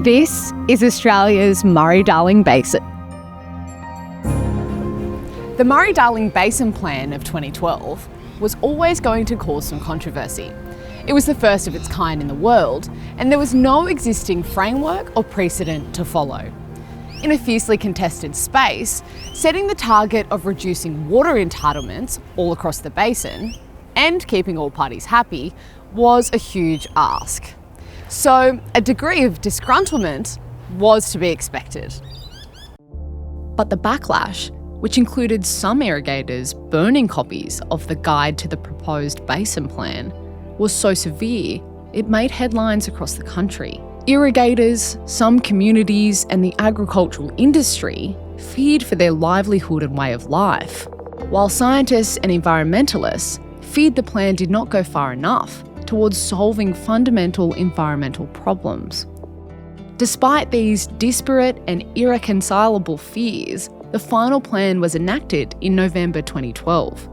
This is Australia's Murray-Darling Basin. The Murray-Darling Basin Plan of 2012 was always going to cause some controversy. It was the first of its kind in the world, and there was no existing framework or precedent to follow. In a fiercely contested space, setting the target of reducing water entitlements all across the basin and keeping all parties happy was a huge ask. So a degree of disgruntlement was to be expected. But the backlash, which included some irrigators burning copies of the guide to the proposed Basin Plan, was so severe it made headlines across the country. Irrigators, some communities and the agricultural industry feared for their livelihood and way of life, while scientists and environmentalists feared the plan did not go far enough towards solving fundamental environmental problems. Despite these disparate and irreconcilable fears, the final plan was enacted in November 2012.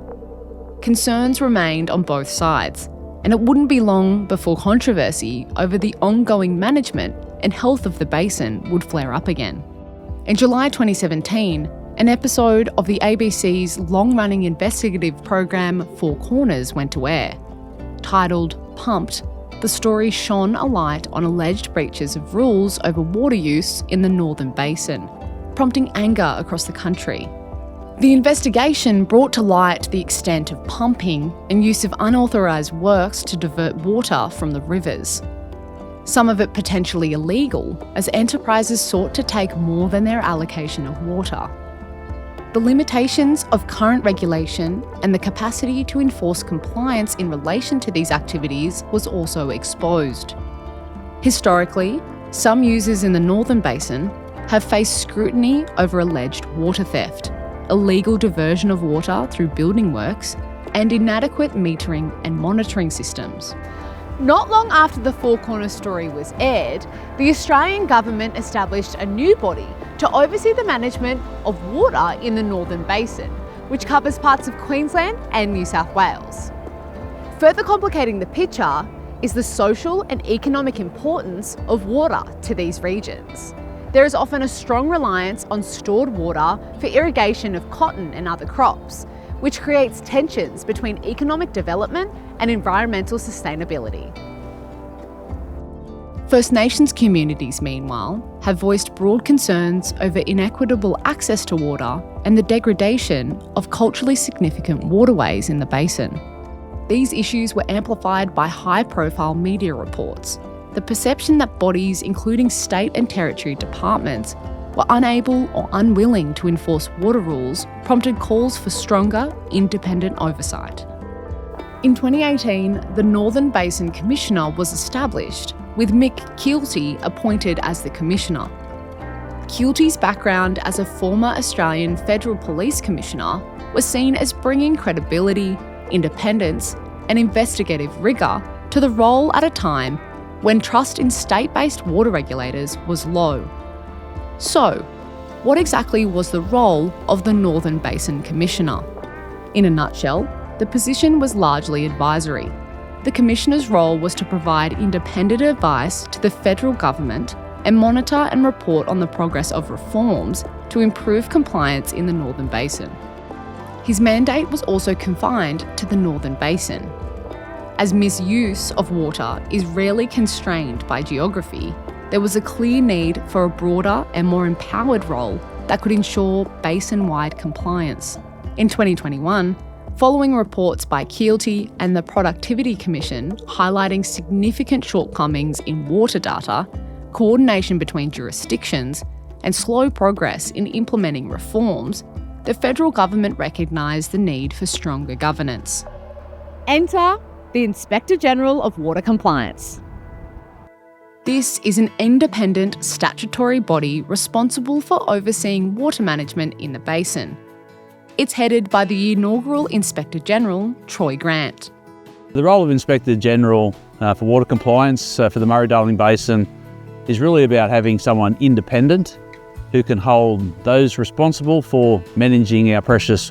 Concerns remained on both sides, and it wouldn't be long before controversy over the ongoing management and health of the basin would flare up again. In July 2017, an episode of the ABC's long-running investigative program Four Corners went to air. Titled Pumped, the story shone a light on alleged breaches of rules over water use in the Northern Basin, prompting anger across the country. The investigation brought to light the extent of pumping and use of unauthorised works to divert water from the rivers. Some of it potentially illegal, as enterprises sought to take more than their allocation of water. The limitations of current regulation and the capacity to enforce compliance in relation to these activities was also exposed. Historically, some users in the Northern Basin have faced scrutiny over alleged water theft, illegal diversion of water through building works, and inadequate metering and monitoring systems. Not long after the Four Corners story was aired, the Australian government established a new body to oversee the management of water in the Northern Basin, which covers parts of Queensland and New South Wales. Further complicating the picture is the social and economic importance of water to these regions. There is often a strong reliance on stored water for irrigation of cotton and other crops, which creates tensions between economic development and environmental sustainability. First Nations communities, meanwhile, have voiced broad concerns over inequitable access to water and the degradation of culturally significant waterways in the basin. These issues were amplified by high-profile media reports. The perception that bodies, including state and territory departments, were unable or unwilling to enforce water rules prompted calls for stronger, independent oversight. In 2018, the Northern Basin Commissioner was established, with Mick Keelty appointed as the Commissioner. Keelty's background as a former Australian Federal Police Commissioner was seen as bringing credibility, independence, and investigative rigour to the role at a time when trust in state-based water regulators was low. So, what exactly was the role of the Northern Basin Commissioner? In a nutshell, the position was largely advisory. The Commissioner's role was to provide independent advice to the federal government and monitor and report on the progress of reforms to improve compliance in the Northern Basin. His mandate was also confined to the Northern Basin. As misuse of water is rarely constrained by geography, there was a clear need for a broader and more empowered role that could ensure basin-wide compliance. In 2021, following reports by Keelty and the Productivity Commission highlighting significant shortcomings in water data, coordination between jurisdictions, and slow progress in implementing reforms, the federal government recognised the need for stronger governance. Enter the Inspector General of Water Compliance. This is an independent statutory body responsible for overseeing water management in the basin. It's headed by the inaugural Inspector General, Troy Grant. The role of Inspector General for water compliance for the Murray-Darling Basin is really about having someone independent who can hold those responsible for managing our precious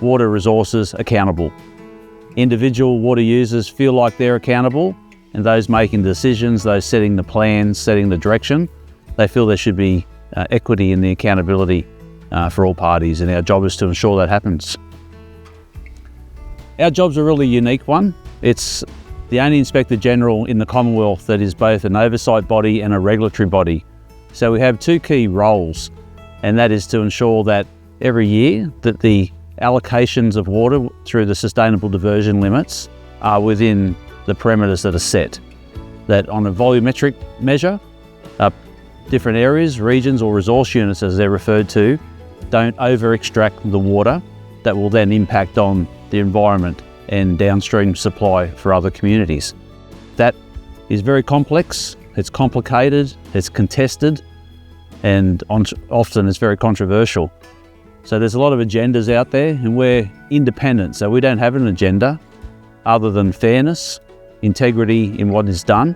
water resources accountable. Individual water users feel like they're accountable, and those making decisions, those setting the plans, setting the direction, they feel there should be equity in the accountability for all parties, and our job is to ensure that happens. Our job's a really unique one. It's the only Inspector General in the Commonwealth that is both an oversight body and a regulatory body. So we have two key roles, and that is to ensure that every year that the allocations of water through the sustainable diversion limits are within the parameters that are set. That on a volumetric measure, different areas, regions or resource units as they're referred to, don't over-extract the water that will then impact on the environment and downstream supply for other communities. That is very complex, it's complicated, it's contested, and often it's very controversial. So there's a lot of agendas out there, and we're independent, so we don't have an agenda other than fairness, integrity in what is done,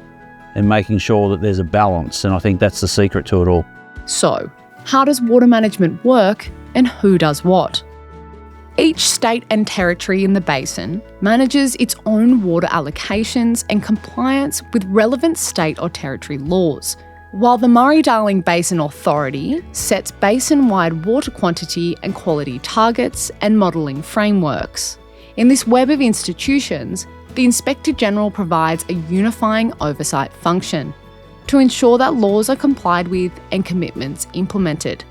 and making sure that there's a balance, and I think that's the secret to it all. So, how does water management work, and who does what? Each state and territory in the basin manages its own water allocations and compliance with relevant state or territory laws, while the Murray-Darling Basin Authority sets basin-wide water quantity and quality targets and modelling frameworks. In this web of institutions, the Inspector General provides a unifying oversight function to ensure that laws are complied with and commitments implemented.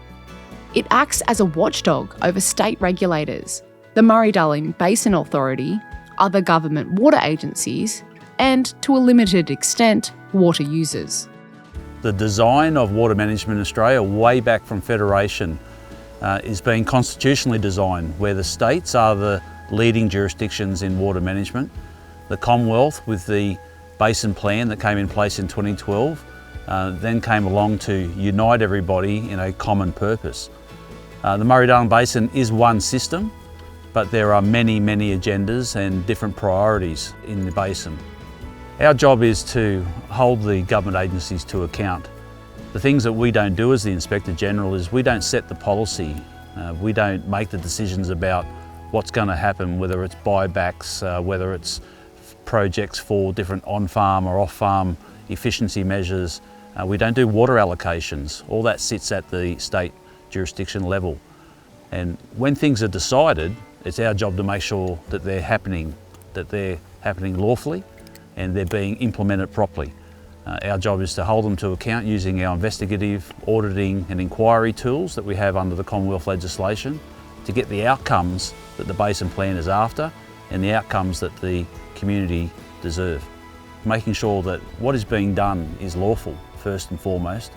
It acts as a watchdog over state regulators, the Murray-Darling Basin Authority, other government water agencies, and, to a limited extent, water users. The design of water management in Australia, way back from Federation, is being constitutionally designed, where the states are the leading jurisdictions in water management. The Commonwealth, with the Basin Plan that came in place in 2012, then came along to unite everybody in a common purpose. The Murray-Darling Basin is one system, but there are many, many agendas and different priorities in the basin. Our job is to hold the government agencies to account. The things that we don't do as the Inspector General is we don't set the policy. We don't make the decisions about what's going to happen, whether it's buybacks, whether it's projects for different on-farm or off-farm efficiency measures. We don't do water allocations. All that sits at the state jurisdiction level. And when things are decided, it's our job to make sure that they're happening lawfully and they're being implemented properly. Our job is to hold them to account using our investigative, auditing and inquiry tools that we have under the Commonwealth legislation to get the outcomes that the Basin Plan is after and the outcomes that the community deserve. Making sure that what is being done is lawful, first and foremost.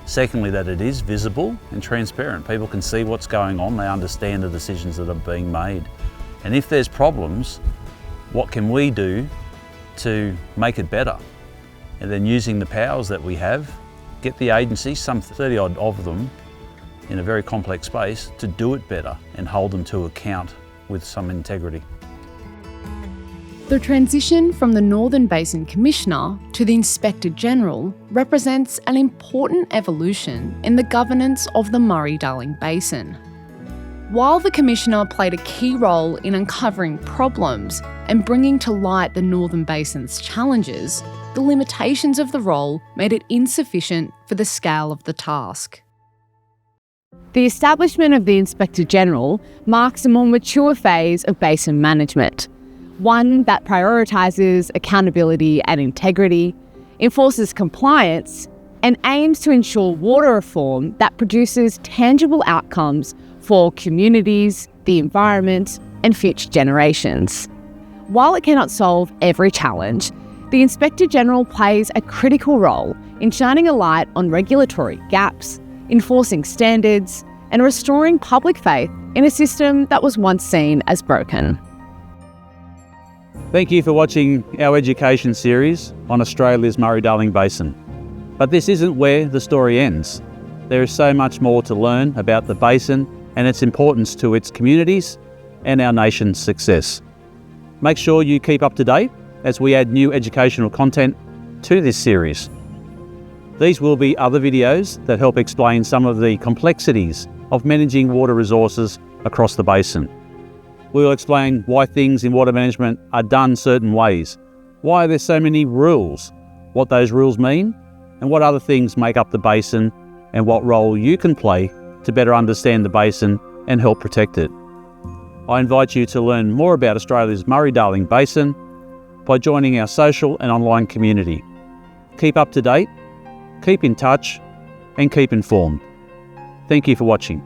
Secondly, that it is visible and transparent. People can see what's going on, they understand the decisions that are being made. And if there's problems, what can we do to make it better? And then using the powers that we have, get the agencies, some 30 odd of them, in a very complex space, to do it better and hold them to account with some integrity. The transition from the Northern Basin Commissioner to the Inspector General represents an important evolution in the governance of the Murray-Darling Basin. While the Commissioner played a key role in uncovering problems and bringing to light the Northern Basin's challenges, the limitations of the role made it insufficient for the scale of the task. The establishment of the Inspector General marks a more mature phase of basin management, one that prioritises accountability and integrity, enforces compliance, and aims to ensure water reform that produces tangible outcomes for communities, the environment, and future generations. While it cannot solve every challenge, the Inspector General plays a critical role in shining a light on regulatory gaps, enforcing standards, and restoring public faith in a system that was once seen as broken. Thank you for watching our education series on Australia's Murray-Darling Basin. But this isn't where the story ends. There is so much more to learn about the basin and its importance to its communities and our nation's success. Make sure you keep up to date as we add new educational content to this series. These will be other videos that help explain some of the complexities of managing water resources across the basin. We will explain why things in water management are done certain ways, why there's so many rules, what those rules mean, and what other things make up the basin and what role you can play to better understand the basin and help protect it. I invite you to learn more about Australia's Murray-Darling Basin by joining our social and online community. Keep up to date, keep in touch, and keep informed. Thank you for watching.